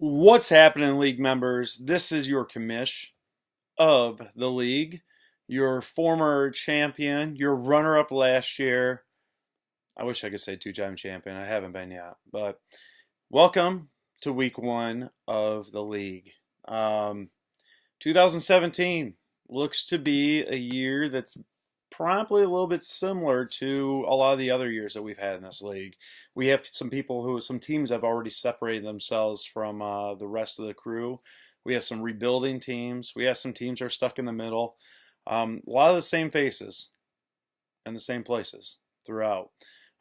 What's happening, league members? This is your commish of the league, your former champion, your runner up last year. I wish I could say two-time champion. I haven't been yet. But welcome to week one of the league. Um, 2017 looks to be a year that's probably a little bit similar to a lot of the other years that we've had in this league. We have some teams have already separated themselves from the rest of the crew. We have some rebuilding teams. We have some teams that are stuck in the middle. A lot of the same faces and the same places throughout.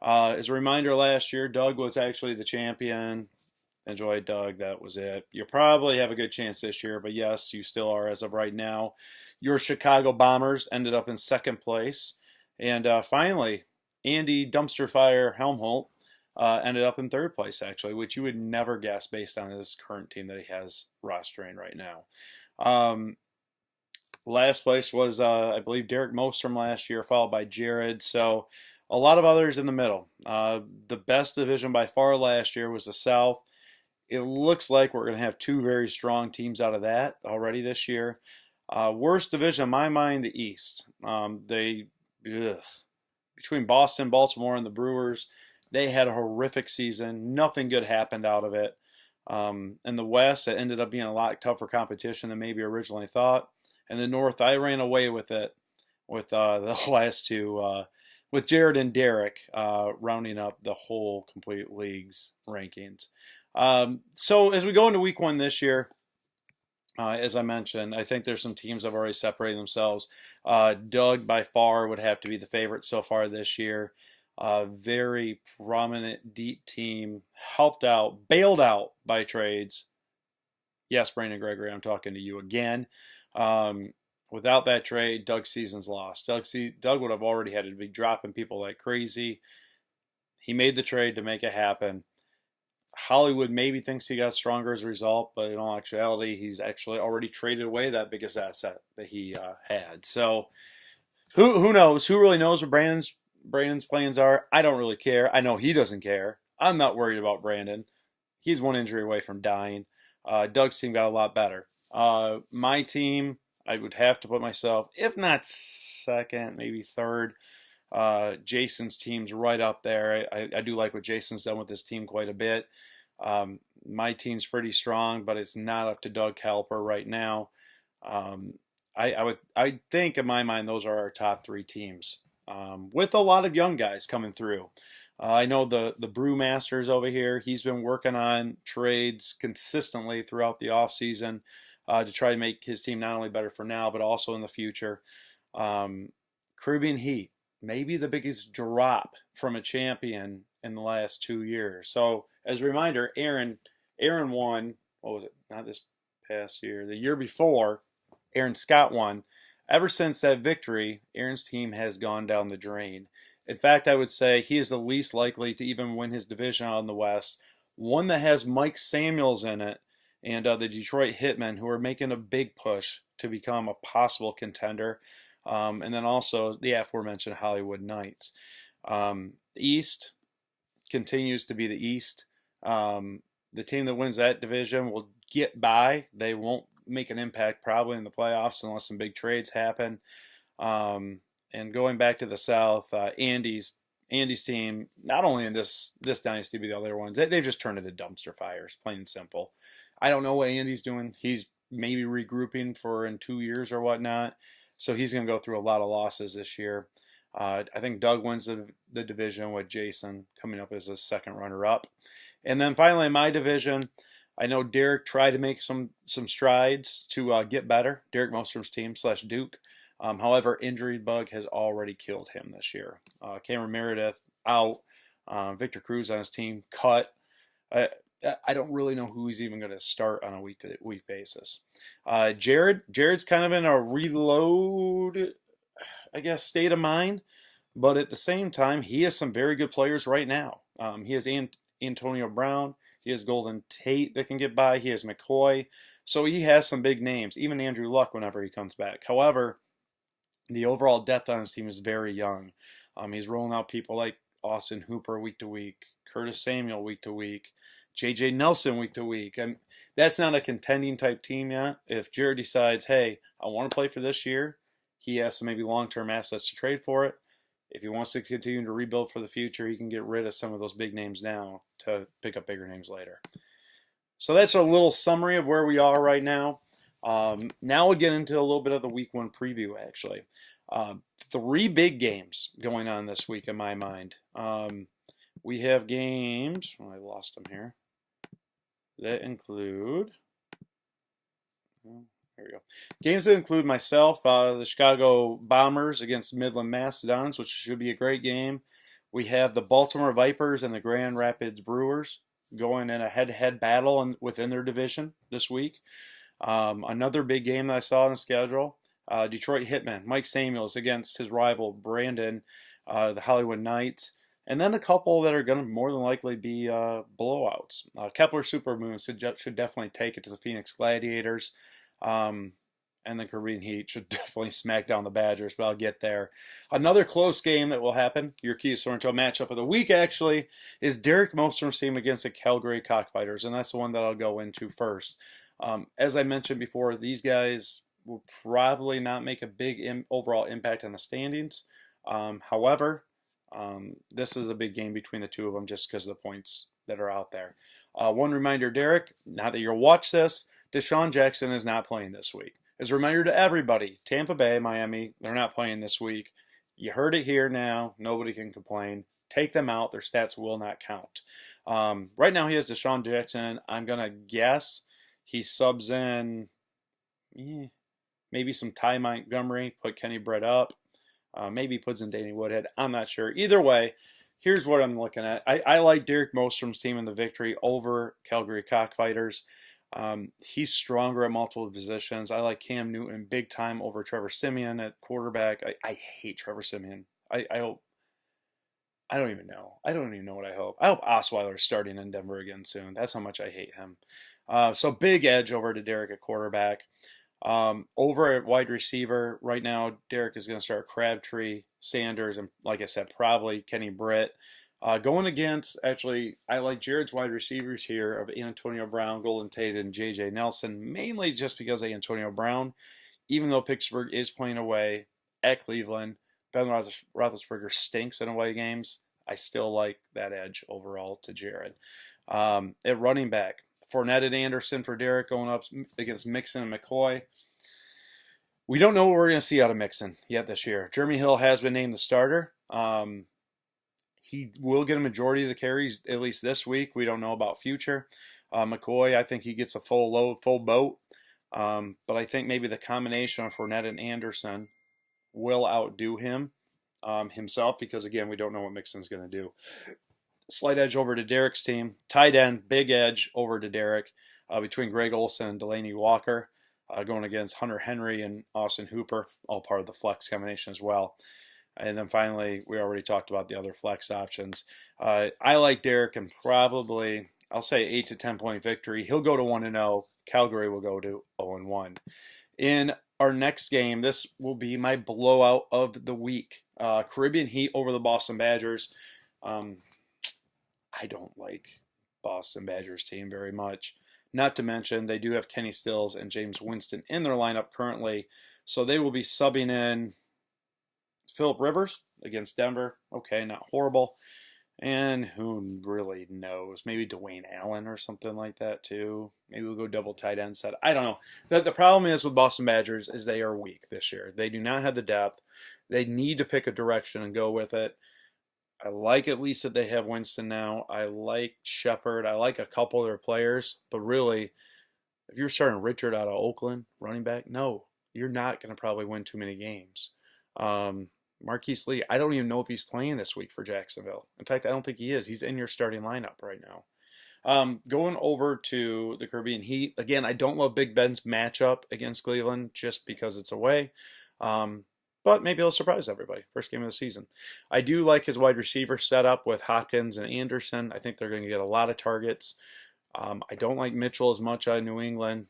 As a reminder, last year, Doug was actually the champion. Enjoy, Doug. That was it. You probably have a good chance this year, but yes, you still are as of right now. Your Chicago Bombers ended up in second place. And finally, Andy Dumpster Fire Helmholt ended up in third place, actually, which you would never guess based on his current team that he has rostering right now. Last place was, I believe, Derek Mostrom last year, followed by Jared. So a lot of others in the middle. The best division by far last year was the South. It looks like we're going to have two very strong teams out of that already this year. Worst division in my mind, the East. Between Boston, Baltimore, and the Brewers, they had a horrific season. Nothing good happened out of it. In the West, it ended up being a lot tougher competition than maybe originally thought. And the North, I ran away with it with the last two, with Jared and Derek rounding up the whole complete league's rankings. So as we go into week one this year, as I mentioned, I think there's some teams that have already separated themselves. Doug, by far, would have to be the favorite so far this year. Very prominent, deep team, bailed out by trades. Yes, Brandon Gregory, I'm talking to you again. Without that trade, Doug's season's lost. Doug would have already had to be dropping people like crazy. He made the trade to make it happen. Hollywood maybe thinks he got stronger as a result, but in all actuality, he's actually already traded away that biggest asset that he had. So who knows? Who really knows what Brandon's plans are? I don't really care. I know he doesn't care. I'm not worried about Brandon. He's one injury away from dying. Doug's team got a lot better. My team, I would have to put myself, if not second, maybe third. Jason's team's right up there. I do like what Jason's done with his team quite a bit. My team's pretty strong, but it's not up to Doug Halper right now. I think in my mind those are our top three teams, with a lot of young guys coming through. I know the Brewmasters over here. He's been working on trades consistently throughout the offseason to try to make his team not only better for now but also in the future. Caribbean Heat, maybe the biggest drop from a champion in the last 2 years. So as a reminder, Aaron won. What was it? Not this past year. The year before, Aaron Scott won. Ever since that victory, Aaron's team has gone down the drain. In fact, I would say he is the least likely to even win his division out in the West. One that has Mike Samuels in it and the Detroit Hitmen, who are making a big push to become a possible contender. And then also the aforementioned Hollywood Knights. The East continues to be the East. The team that wins that division will get by. They won't make an impact probably in the playoffs unless some big trades happen. And going back to the South, Andy's team, not only in this dynasty but the other ones, they've just turned into dumpster fires, plain and simple. I don't know what Andy's doing. He's maybe regrouping for in 2 years or whatnot. So he's going to go through a lot of losses this year. I think Doug wins the division with Jason coming up as a second runner-up. And then finally, in my division, I know Derek tried to make some strides to get better. Derek Mostrom's team / Duke. However, injury bug has already killed him this year. Cameron Meredith out. Victor Cruz on his team cut. I don't really know who he's even going to start on a week-to-week basis. Jared's kind of in a reload, I guess, state of mind. But at the same time, he has some very good players right now. He has Antonio Brown. He has Golden Tate that can get by. He has McCoy. So he has some big names, even Andrew Luck whenever he comes back. However, the overall depth on his team is very young. He's rolling out people like Austin Hooper week to week, Curtis Samuel week to week, J.J. Nelson week to week. And that's not a contending type team yet. If Jared decides, hey, I want to play for this year, he has some maybe long-term assets to trade for it. If he wants to continue to rebuild for the future, he can get rid of some of those big names now to pick up bigger names later. So that's a little summary of where we are right now. Now we'll get into a little bit of the week one preview, actually. Three big games going on this week in my mind. We have games, I lost them here, that include, there we go. Games that include myself, the Chicago Bombers against Midland Mastodons, which should be a great game. We have the Baltimore Vipers and the Grand Rapids Brewers going in a head-to-head battle within their division this week. Another big game that I saw on the schedule, Detroit Hitmen, Mike Samuels against his rival Brandon, the Hollywood Knights. And then a couple that are going to more than likely be blowouts. Kepler Supermoon should definitely take it to the Phoenix Gladiators. And the Caribbean Heat should definitely smack down the Badgers, but I'll get there. Another close game that will happen, your Kia Sorrento matchup of the week actually, is Derek Mostrom's team against the Calgary Cockfighters, and that's the one that I'll go into first. As I mentioned before, these guys will probably not make a big overall impact on the standings. However, this is a big game between the two of them just because of the points that are out there. One reminder, Derek, now that you'll watch this, Deshaun Jackson is not playing this week. As a reminder to everybody, Tampa Bay, Miami, they're not playing this week. You heard it here now. Nobody can complain. Take them out. Their stats will not count. Right now he has Deshaun Jackson. I'm going to guess he subs in maybe some Ty Montgomery, put Kenny Brett up. Maybe puts in Danny Woodhead. I'm not sure. Either way, here's what I'm looking at. I like Derek Mostrom's team in the victory over Calgary Cockfighters. He's stronger at multiple positions. I like Cam Newton big time over Trevor Siemian at quarterback. I hate Trevor Siemian. I hope. I don't even know. I don't even know what I hope. I hope Osweiler's starting in Denver again soon. That's how much I hate him. So big edge over to Derek at quarterback. Over at wide receiver, right now, Derek is going to start Crabtree, Sanders, and like I said, probably Kenny Britt. Going against, actually, I like Jared's wide receivers here of Antonio Brown, Golden Tate, and J.J. Nelson, mainly just because of Antonio Brown. Even though Pittsburgh is playing away at Cleveland, Ben Roethlisberger stinks in away games. I still like that edge overall to Jared. At running back, Fournette and Anderson for Derek going up against Mixon and McCoy. We don't know what we're going to see out of Mixon yet this year. Jeremy Hill has been named the starter. He will get a majority of the carries, at least this week. We don't know about future. McCoy, I think he gets a full load, full boat. But I think maybe the combination of Fournette and Anderson will outdo him himself because, again, we don't know what Mixon's going to do. Slight edge over to Derek's team. Tight end, big edge over to Derek between Greg Olsen and Delaney Walker going against Hunter Henry and Austin Hooper, all part of the flex combination as well. And then finally, we already talked about the other flex options. I like Derek and probably, I'll say 8 to 10 point victory. He'll go to 1-0. Calgary will go to 0-1. In our next game, this will be my blowout of the week. Caribbean Heat over the Boston Badgers. I don't like Boston Badgers team very much. Not to mention, they do have Kenny Stills and James Winston in their lineup currently. So they will be subbing in Phillip Rivers against Denver. Okay, not horrible. And who really knows? Maybe Dwayne Allen or something like that too. Maybe we'll go double tight end set. I don't know. The problem is with Boston Badgers is they are weak this year. They do not have the depth. They need to pick a direction and go with it. I like at least that they have Winston now. I like Shepard. I like a couple of their players. But really, if you're starting Richard out of Oakland, running back, no, you're not going to probably win too many games. Marquise Lee, I don't even know if he's playing this week for Jacksonville. In fact, I don't think he is. He's in your starting lineup right now. Going over to the Caribbean Heat, again, I don't love Big Ben's matchup against Cleveland just because it's away. But maybe he'll surprise everybody. First game of the season. I do like his wide receiver setup with Hopkins and Anderson. I think they're going to get a lot of targets. I don't like Mitchell as much out of New England.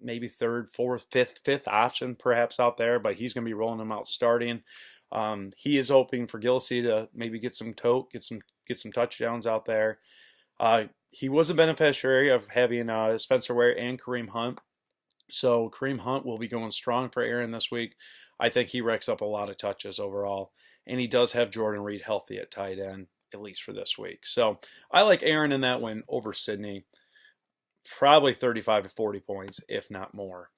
Maybe third, fourth, fifth option perhaps out there, but he's going to be rolling them out starting. He is hoping for Gilsey to maybe get some touchdowns out there. He was a beneficiary of having Spencer Ware and Kareem Hunt. So Kareem Hunt will be going strong for Aaron this week. I think he racks up a lot of touches overall. And he does have Jordan Reed healthy at tight end, at least for this week. So I like Aaron in that one over Sydney. Probably 35 to 40 points, if not more.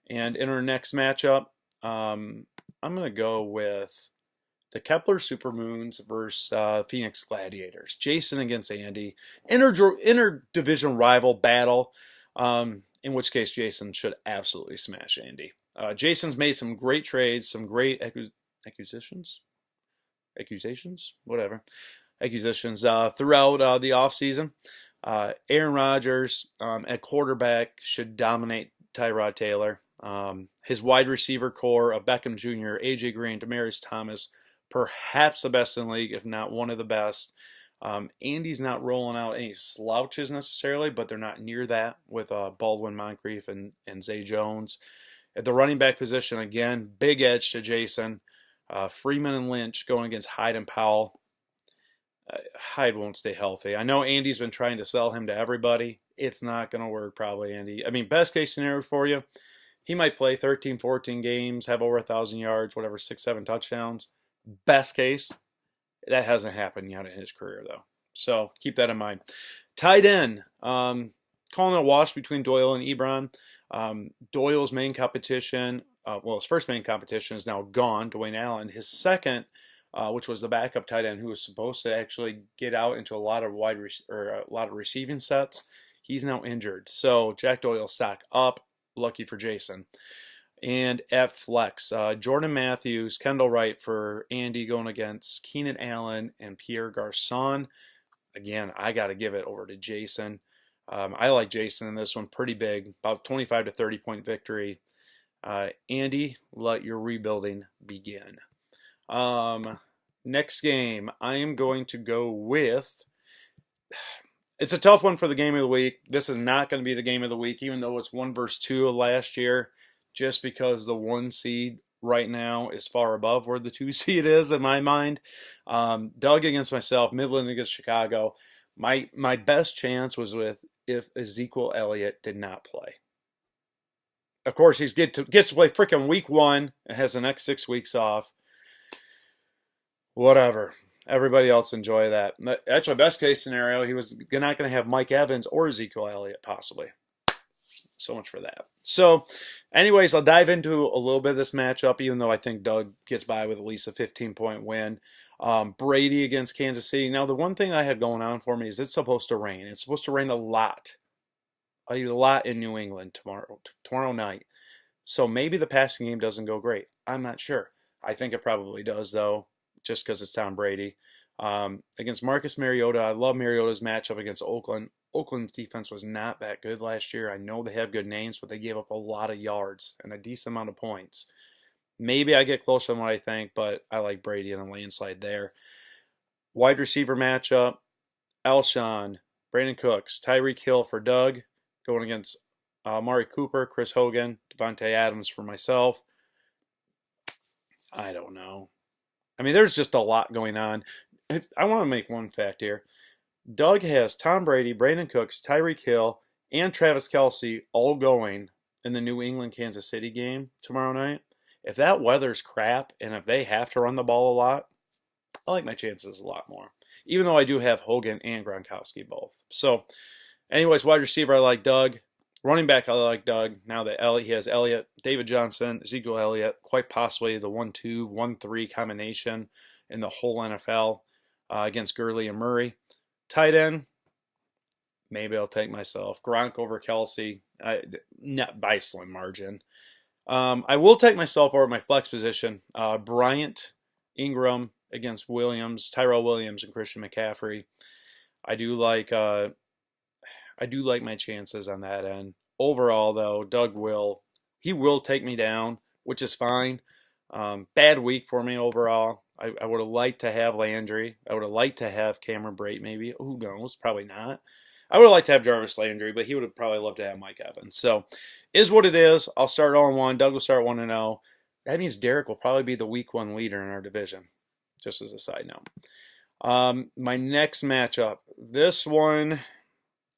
And in our next matchup, I'm going to go with the Kepler Supermoons versus Phoenix Gladiators. Jason against Andy. Interdivision rival battle, in which case Jason should absolutely smash Andy. Jason's made some great trades, some great acquisitions, throughout the offseason. Aaron Rodgers at quarterback should dominate Tyrod Taylor. His wide receiver core of Beckham Jr., A.J. Green, Demaryius Thomas, perhaps the best in the league, if not one of the best. Andy's not rolling out any slouches necessarily, but they're not near that with Baldwin Moncrief and Zay Jones. At the running back position, again, big edge to Jason. Freeman and Lynch going against Hyde and Powell. Hyde won't stay healthy. I know Andy's been trying to sell him to everybody. It's not going to work probably, Andy. I mean, best case scenario for you, he might play 13, 14 games, have over 1,000 yards, whatever, 6, 7 touchdowns. Best case, that hasn't happened yet in his career, though. So keep that in mind. Tight end, calling it a wash between Doyle and Ebron. Doyle's main competition, his first main competition is now gone, Dwayne Allen. His second, which was the backup tight end who was supposed to actually get out into a lot of receiving sets, he's now injured. So Jack Doyle stock up, lucky for Jason. And at flex, Jordan Matthews, Kendall Wright for Andy going against Keenan Allen and Pierre Garçon. Again, I got to give it over to Jason. I like Jason in this one pretty big, about 25 to 30 point victory. Andy, let your rebuilding begin. Next game, I am going to go with... It's a tough one for the game of the week. This is not going to be the game of the week, even though it's 1 versus 2 of last year, just because the 1 seed right now is far above where the 2 seed is in my mind. Doug against myself, Midland against Chicago. My best chance was with if Ezekiel Elliott did not play. Of course, he gets to play freaking week 1 and has the next 6 weeks off. Whatever. Everybody else enjoy that. Actually, best case scenario, he was not going to have Mike Evans or Ezekiel Elliott, possibly. So much for that. So, anyways, I'll dive into a little bit of this matchup, even though I think Doug gets by with at least a 15-point win. Brady against Kansas City. Now, the one thing I had going on for me is it's supposed to rain. It's supposed to rain a lot in New England tomorrow night. So maybe the passing game doesn't go great. I'm not sure. I think it probably does, though, just because it's Tom Brady. Against Marcus Mariota, I love Mariota's matchup against Oakland. Oakland's defense was not that good last year. I know they have good names, but they gave up a lot of yards and a decent amount of points. Maybe I get closer than what I think, but I like Brady and a landslide there. Wide receiver matchup, Alshon, Brandon Cooks, Tyreek Hill for Doug, going against Amari Cooper, Chris Hogan, Devontae Adams for myself. I don't know. I mean, there's just a lot going on. I want to make one fact here. Doug has Tom Brady, Brandon Cooks, Tyreek Hill, and Travis Kelce all going in the New England-Kansas City game tomorrow night. If that weather's crap and if they have to run the ball a lot, I like my chances a lot more. Even though I do have Hogan and Gronkowski both. So, anyways, wide receiver, I like Doug. Running back, I like Doug. Now that he has Elliott, David Johnson, Ezekiel Elliott, quite possibly the 1-2, 1-3 combination in the whole NFL against Gurley and Murray. Tight end, maybe I'll take myself. Gronk over Kelce, not by a slim margin. I will take myself over my flex position. Bryant, Ingram against Williams, Tyrell Williams, and Christian McCaffrey. I do like my chances on that end. Overall, though, Doug will take me down, which is fine. Bad week for me overall. I would have liked to have Landry. I would have liked to have Cameron Brate maybe. Who knows? Probably not. I would have liked to have Jarvis Landry, but he would have probably loved to have Mike Evans. So, is what it is. I'll start 0-1. Doug will start 1-0. That means Derek will probably be the week 1 leader in our division, just as a side note. My next matchup, this one,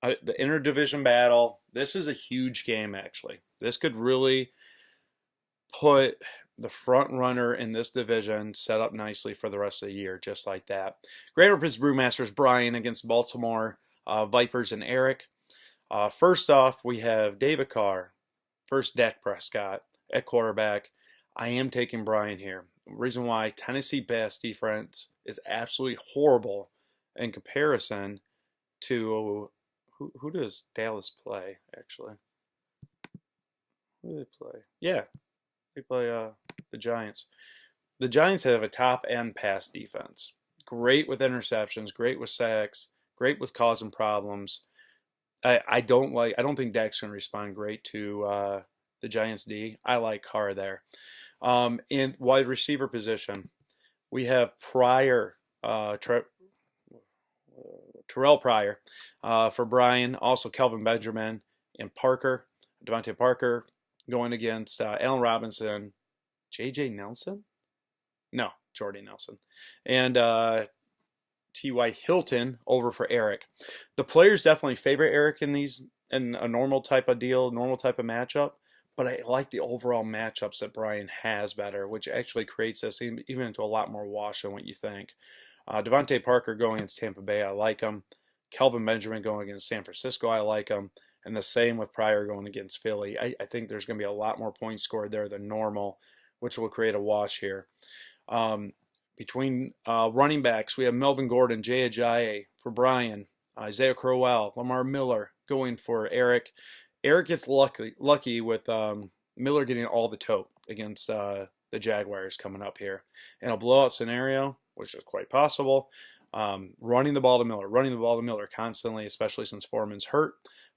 the interdivision battle. This is a huge game, actually. This could really put the front runner in this division set up nicely for the rest of the year, just like that. Grand Rapids Brewmasters Brian against Baltimore Vipers and Eric. First off, we have David Carr, first Dak Prescott at quarterback. I am taking Brian here. The reason why, Tennessee Bass defense is absolutely horrible in comparison to who does Dallas play, actually? Who do they play? Yeah, they play the Giants. The Giants have a top end pass defense. Great with interceptions, great with sacks, great with causing problems. I don't think Dak's going to respond great to the Giants D. I like Carr there. In wide receiver position, we have Pryor, Terrell Pryor for Brian, also Kelvin Benjamin and Parker, Devontae Parker going against Allen Robinson, J.J. Nelson? No, Jordy Nelson. And T.Y. Hilton over for Eric. The players definitely favor Eric in a normal type of deal, normal type of matchup, but I like the overall matchups that Brian has better, which actually creates this even into a lot more wash than what you think. Devontae Parker going against Tampa Bay, I like him. Kelvin Benjamin going against San Francisco, I like him. And the same with Pryor going against Philly. I think there's going to be a lot more points scored there than normal, which will create a wash here. Between running backs, we have Melvin Gordon, Jay Ajayi for Brian, Isaiah Crowell, Lamar Miller going for Eric. Eric gets lucky with Miller getting all the tote against the Jaguars coming up here. In a blowout scenario, which is quite possible, running the ball to Miller constantly, especially since Foreman's hurt,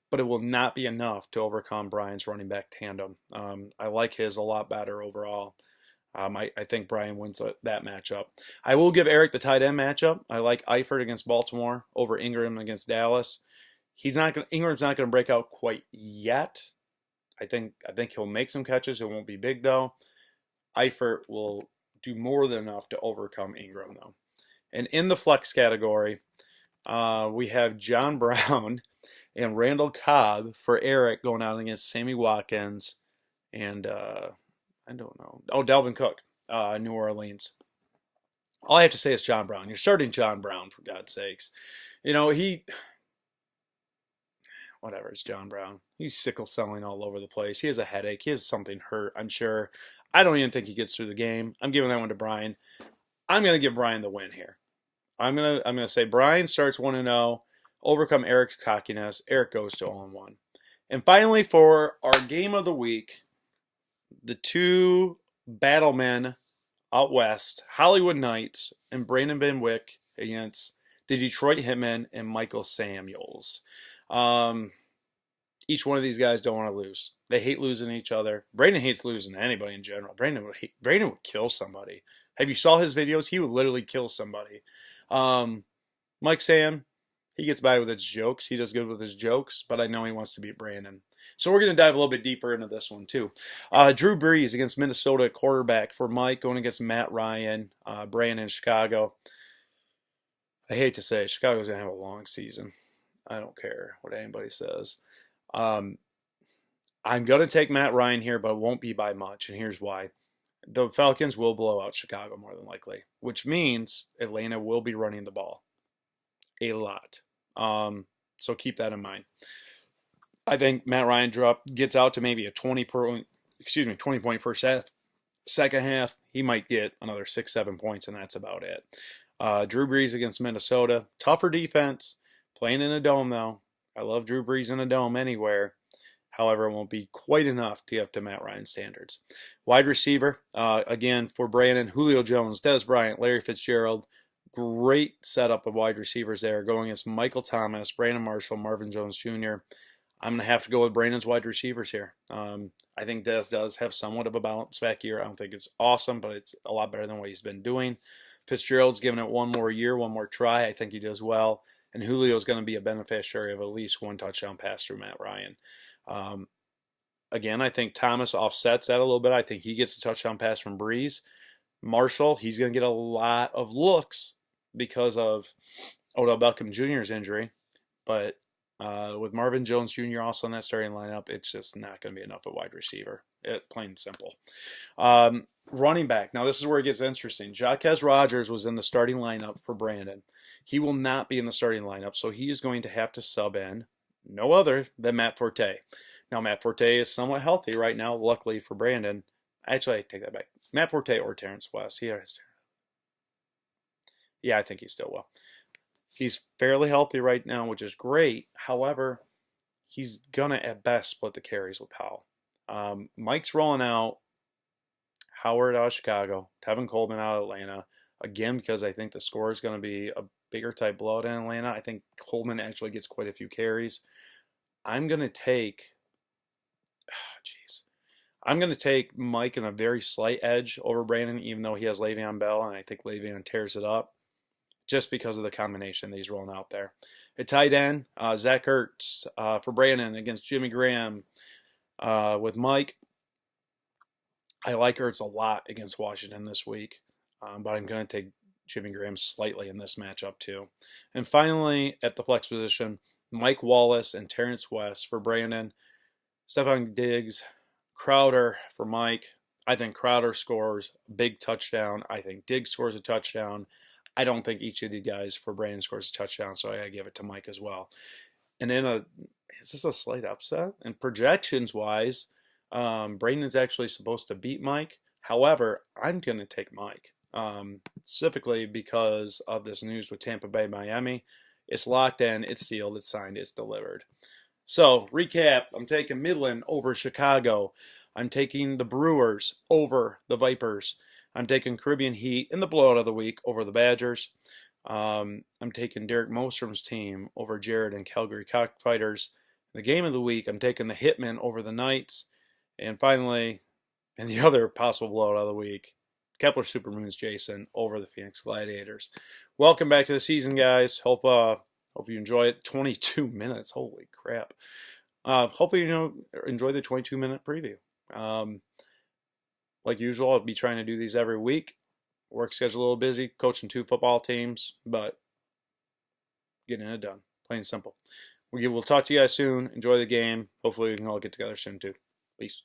but it will not be enough to overcome Brian's running back tandem. I like his a lot better overall. I think Brian wins that matchup. I will give Eric the tight end matchup. I like Eifert against Baltimore over Ingram against Dallas. Ingram's not going to break out quite yet. I think he'll make some catches. It won't be big though. Eifert will do more than enough to overcome Ingram though. And in the flex category, we have John Brown and Randall Cobb for Eric going out against Sammy Watkins and I don't know. Oh, Dalvin Cook, New Orleans. All I have to say is John Brown. You're starting John Brown, for God's sakes. You know, whatever, it's John Brown. He's sickle selling all over the place. He has a headache. He has something hurt, I'm sure. I don't even think he gets through the game. I'm giving that one to Brian. I'm going to give Brian the win here. I'm gonna say Brian starts 1-0, overcome Eric's cockiness. Eric goes to 0-1. And finally, for our game of the week, the two battlemen out west, Hollywood Knights and Brandon Van Wyck against the Detroit Hitmen and Michael Samuels. Each one of these guys don't want to lose. They hate losing to each other. Brandon hates losing to anybody in general. Brandon would kill somebody. Have you saw his videos? He would literally kill somebody. Mike Sam, he gets by with his jokes. He does good with his jokes, but I know he wants to beat Brandon. So we're going to dive a little bit deeper into this one, too. Drew Brees against Minnesota quarterback for Mike, going against Matt Ryan, Brandon, Chicago. I hate to say it, Chicago's going to have a long season. I don't care what anybody says. I'm going to take Matt Ryan here, but it won't be by much, and here's why. The Falcons will blow out Chicago more than likely, which means Atlanta will be running the ball a lot. So keep that in mind. I think Matt Ryan gets out to maybe a 20 point first half. Second half, he might get another 6-7 points, and that's about it. Drew Brees against Minnesota. Tougher defense. Playing in a dome, though. I love Drew Brees in a dome anywhere. However, it won't be quite enough to get up to Matt Ryan standards. Wide receiver, again, for Brandon, Julio Jones, Dez Bryant, Larry Fitzgerald. Great setup of wide receivers there, going against Michael Thomas, Brandon Marshall, Marvin Jones Jr. I'm going to have to go with Brandon's wide receivers here. I think Dez does have somewhat of a bounce back year. I don't think it's awesome, but it's a lot better than what he's been doing. Fitzgerald's given it one more year, one more try. I think he does well. And Julio's going to be a beneficiary of at least one touchdown pass through Matt Ryan. Again, I think Thomas offsets that a little bit. I think he gets a touchdown pass from Brees. Marshall, he's going to get a lot of looks, because of Odell Beckham Jr.'s injury, but with Marvin Jones Jr. also in that starting lineup, it's just not going to be enough at wide receiver. Plain and simple. Running back. Now, this is where it gets interesting. Jaquez Rogers was in the starting lineup for Brandon. He will not be in the starting lineup, so he is going to have to sub in no other than Matt Forte. Now, Matt Forte is somewhat healthy right now, luckily for Brandon. Actually, I take that back. Matt Forte or Terrence West. Yeah, I think he still will. He's fairly healthy right now, which is great. However, he's going to, at best, split the carries with Powell. Mike's rolling out Howard out of Chicago, Tevin Coleman out of Atlanta. Again, because I think the score is going to be a bigger type blowout in Atlanta. I think Coleman actually gets quite a few carries. I'm going to take, I'm going to take Mike in a very slight edge over Brandon, even though he has Le'Veon Bell, and I think Le'Veon tears it up just because of the combination that he's rolling out there. At tight end, Zach Ertz for Brandon against Jimmy Graham with Mike. I like Ertz a lot against Washington this week, but I'm going to take Jimmy Graham slightly in this matchup too. And finally, at the flex position, Mike Wallace and Terrence West for Brandon. Stefon Diggs, Crowder for Mike. I think Crowder scores a big touchdown. I think Diggs scores a touchdown. I don't think each of the guys for Brandon scores a touchdown, so I gotta give it to Mike as well. And then is this a slight upset? And projections-wise, Brandon's actually supposed to beat Mike. However, I'm going to take Mike, specifically because of this news with Tampa Bay, Miami. It's locked in, it's sealed, it's signed, it's delivered. So, recap, I'm taking Midland over Chicago. I'm taking the Brewers over the Vipers. I'm taking Caribbean Heat in the blowout of the week over the Badgers. I'm taking Derek Mostrom's team over Jared and Calgary Cockfighters. In the game of the week, I'm taking the Hitmen over the Knights. And finally, in the other possible blowout of the week, Kepler Supermoon's Jason over the Phoenix Gladiators. Welcome back to the season, guys. Hope you enjoy it. 22 minutes. Holy crap. Hopefully you enjoy the 22-minute preview. Like usual, I'll be trying to do these every week. Work schedule a little busy, coaching 2 football teams, but getting it done. Plain and simple. We'll talk to you guys soon. Enjoy the game. Hopefully we can all get together soon too. Peace.